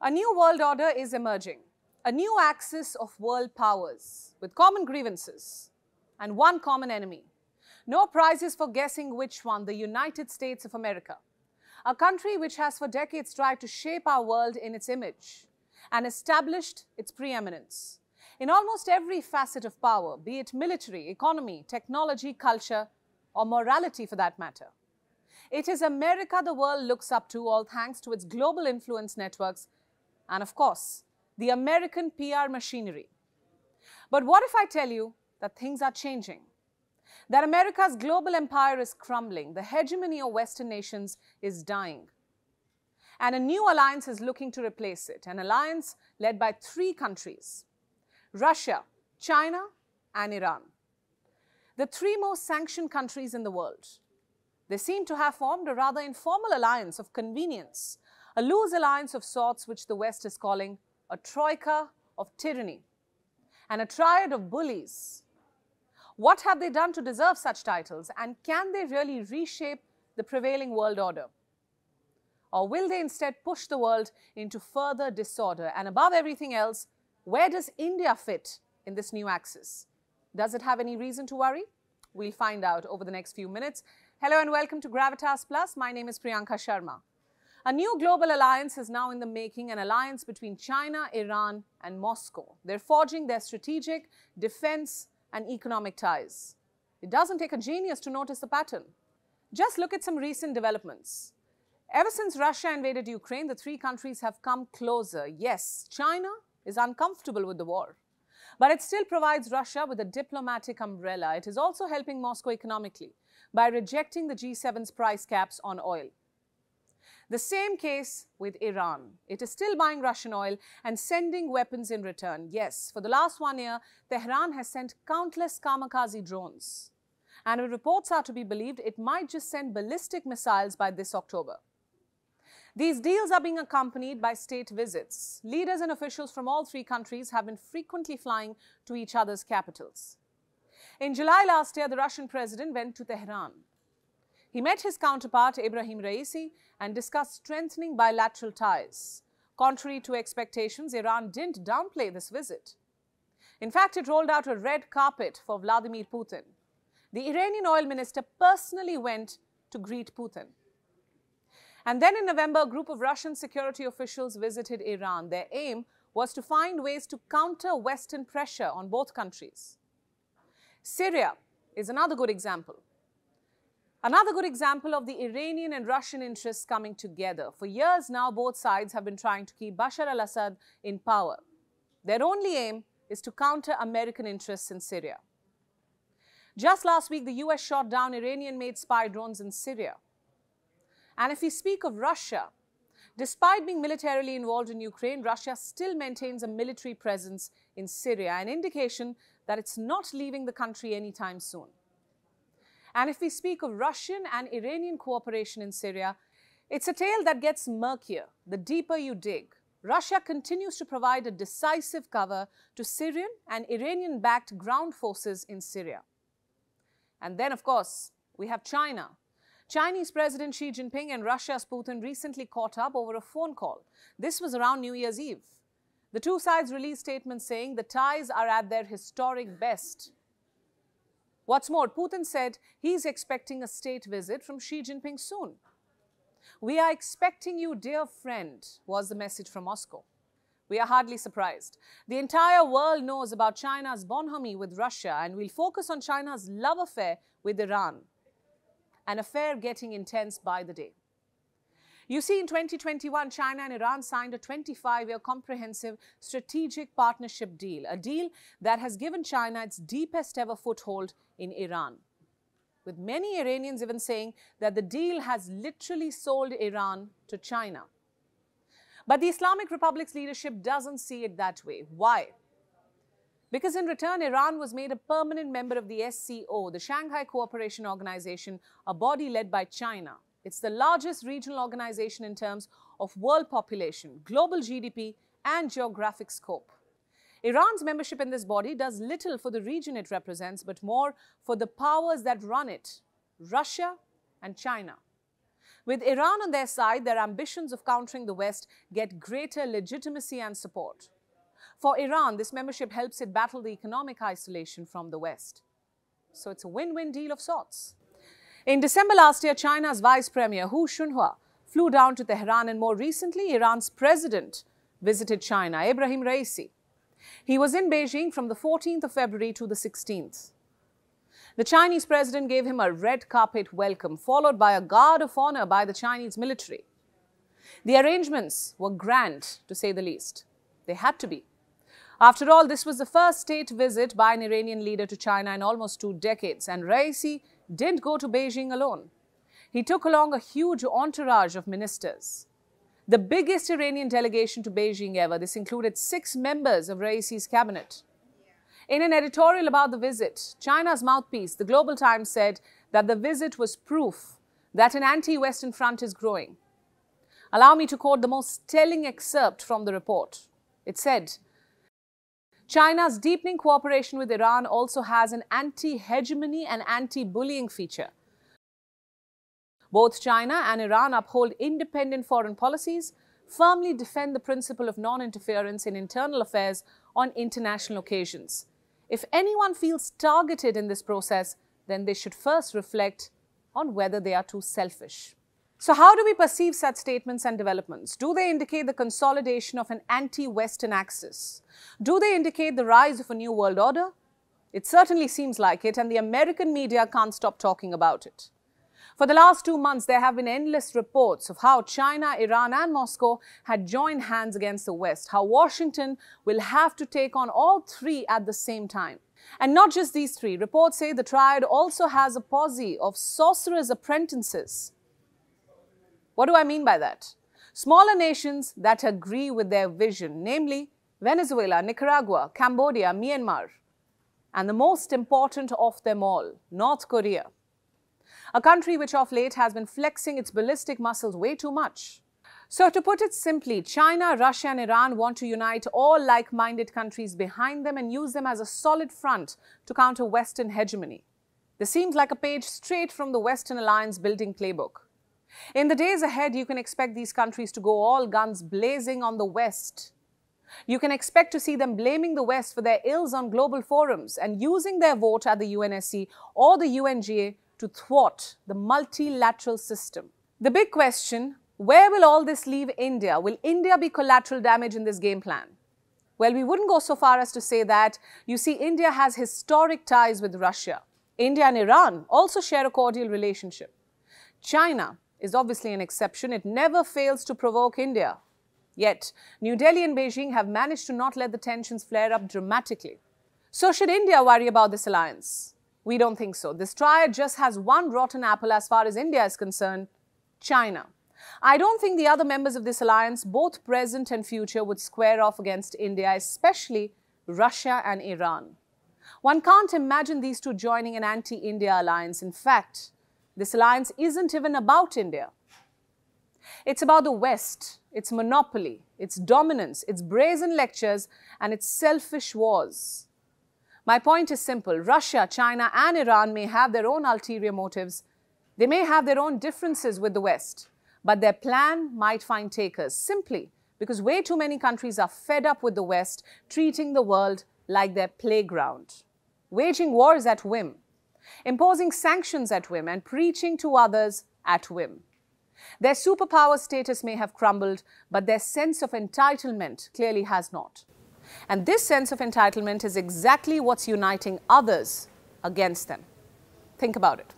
A new world order is emerging, a new axis of world powers with common grievances and one common enemy. No prizes for guessing which one, the United States of America, a country which has for decades tried to shape our world in its image and established its preeminence in almost every facet of power, be it military, economy, technology, culture, or morality for that matter. It is America the world looks up to, all thanks to its global influence networks and, of course, the American PR machinery. But what if I tell you that things are changing? That America's global empire is crumbling, the hegemony of Western nations is dying, and a new alliance is looking to replace it, an alliance led by three countries: Russia, China, and Iran. The three most sanctioned countries in the world. They seem to have formed a rather informal alliance of convenience, a loose alliance of sorts which the West is calling a troika of tyranny and a triad of bullies. What have they done to deserve such titles, and can they really reshape the prevailing world order? Or will they instead push the world into further disorder? And above everything else, where does India fit in this new axis? Does it have any reason to worry? We'll find out over the next few minutes. Hello and welcome to Gravitas Plus. My name is Priyanka Sharma. A new global alliance is now in the making, an alliance between China, Iran, and Moscow. They're forging their strategic, defense, and economic ties. It doesn't take a genius to notice the pattern. Just look at some recent developments. Ever since Russia invaded Ukraine, the three countries have come closer. Yes, China is uncomfortable with the war, but it still provides Russia with a diplomatic umbrella. It is also helping Moscow economically by rejecting the G7's price caps on oil. The same case with Iran. It is still buying Russian oil and sending weapons in return. Yes, for the last 1 year, Tehran has sent countless kamikaze drones. And if reports are to be believed, it might just send ballistic missiles by this October. These deals are being accompanied by state visits. Leaders and officials from all three countries have been frequently flying to each other's capitals. In July last year, the Russian president went to Tehran. He met his counterpart, Ibrahim Raisi, and discussed strengthening bilateral ties. Contrary to expectations, Iran didn't downplay this visit. In fact, it rolled out a red carpet for Vladimir Putin. The Iranian oil minister personally went to greet Putin. And then in November, a group of Russian security officials visited Iran. Their aim was to find ways to counter Western pressure on both countries. Syria is another good example. Another good example of the Iranian and Russian interests coming together. For years now, both sides have been trying to keep Bashar al-Assad in power. Their only aim is to counter American interests in Syria. Just last week, the US shot down Iranian-made spy drones in Syria. And if we speak of Russia, despite being militarily involved in Ukraine, Russia still maintains a military presence in Syria, an indication that it's not leaving the country anytime soon. And if we speak of Russian and Iranian cooperation in Syria, it's a tale that gets murkier the deeper you dig. Russia continues to provide a decisive cover to Syrian and Iranian-backed ground forces in Syria. And then, of course, we have China. Chinese President Xi Jinping and Russia's Putin recently caught up over a phone call. This was around New Year's Eve. The two sides released statements saying the ties are at their historic best. What's more, Putin said he's expecting a state visit from Xi Jinping soon. "We are expecting you, dear friend," was the message from Moscow. We are hardly surprised. The entire world knows about China's bonhomie with Russia, and we'll focus on China's love affair with Iran, an affair getting intense by the day. You see, in 2021, China and Iran signed a 25-year comprehensive strategic partnership deal, a deal that has given China its deepest ever foothold in Iran, with many Iranians even saying that the deal has literally sold Iran to China. But the Islamic Republic's leadership doesn't see it that way. Why? Because in return, Iran was made a permanent member of the SCO, the Shanghai Cooperation Organization, a body led by China. It's the largest regional organization in terms of world population, global GDP, and geographic scope. Iran's membership in this body does little for the region it represents, but more for the powers that run it, Russia and China. With Iran on their side, their ambitions of countering the West get greater legitimacy and support. For Iran, this membership helps it battle the economic isolation from the West. So it's a win-win deal of sorts. In December last year, China's Vice Premier Hu Shunhua flew down to Tehran, and more recently, Iran's president visited China, Ebrahim Raisi. He was in Beijing from the 14th of February to the 16th. The Chinese president gave him a red carpet welcome, followed by a guard of honor by the Chinese military. The arrangements were grand, to say the least. They had to be. After all, this was the first state visit by an Iranian leader to China in almost 2 decades, and Raisi didn't go to Beijing alone. He took along a huge entourage of ministers. The biggest Iranian delegation to Beijing ever. This included 6 members of Raisi's cabinet. In an editorial about the visit, China's mouthpiece, the Global Times, said that the visit was proof that an anti-Western front is growing. Allow me to quote the most telling excerpt from the report. It said, China's deepening cooperation with Iran also has an anti-hegemony and anti-bullying feature. Both China and Iran uphold independent foreign policies, firmly defend the principle of non-interference in internal affairs on international occasions. If anyone feels targeted in this process, then they should first reflect on whether they are too selfish. So how do we perceive such statements and developments? Do they indicate the consolidation of an anti-Western axis? Do they indicate the rise of a new world order? It certainly seems like it, and the American media can't stop talking about it. For the last 2 months, there have been endless reports of how China, Iran and Moscow had joined hands against the West, how Washington will have to take on all 3 at the same time. And not just these 3. Reports say the triad also has a posse of sorcerers' apprentices. What do I mean by that? Smaller nations that agree with their vision, namely Venezuela, Nicaragua, Cambodia, Myanmar, and the most important of them all, North Korea. A country which of late has been flexing its ballistic muscles way too much. So to put it simply, China, Russia and Iran want to unite all like-minded countries behind them and use them as a solid front to counter Western hegemony. This seems like a page straight from the Western alliance building playbook. In the days ahead, you can expect these countries to go all guns blazing on the West. You can expect to see them blaming the West for their ills on global forums and using their vote at the UNSC or the UNGA to thwart the multilateral system. The big question, where will all this leave India? Will India be collateral damage in this game plan? Well, we wouldn't go so far as to say that. You see, India has historic ties with Russia. India and Iran also share a cordial relationship. China is obviously an exception. It never fails to provoke India. Yet, New Delhi and Beijing have managed to not let the tensions flare up dramatically. So should India worry about this alliance? We don't think so. This triad just has one rotten apple as far as India is concerned, China. I don't think the other members of this alliance, both present and future, would square off against India, especially Russia and Iran. One can't imagine these two joining an anti-India alliance. In fact, this alliance isn't even about India. It's about the West, its monopoly, its dominance, its brazen lectures, and its selfish wars. My point is simple. Russia, China, and Iran may have their own ulterior motives. They may have their own differences with the West, but their plan might find takers simply because way too many countries are fed up with the West, treating the world like their playground, waging wars at whim, imposing sanctions at whim, and preaching to others at whim. Their superpower status may have crumbled, but their sense of entitlement clearly has not. And this sense of entitlement is exactly what's uniting others against them. Think about it.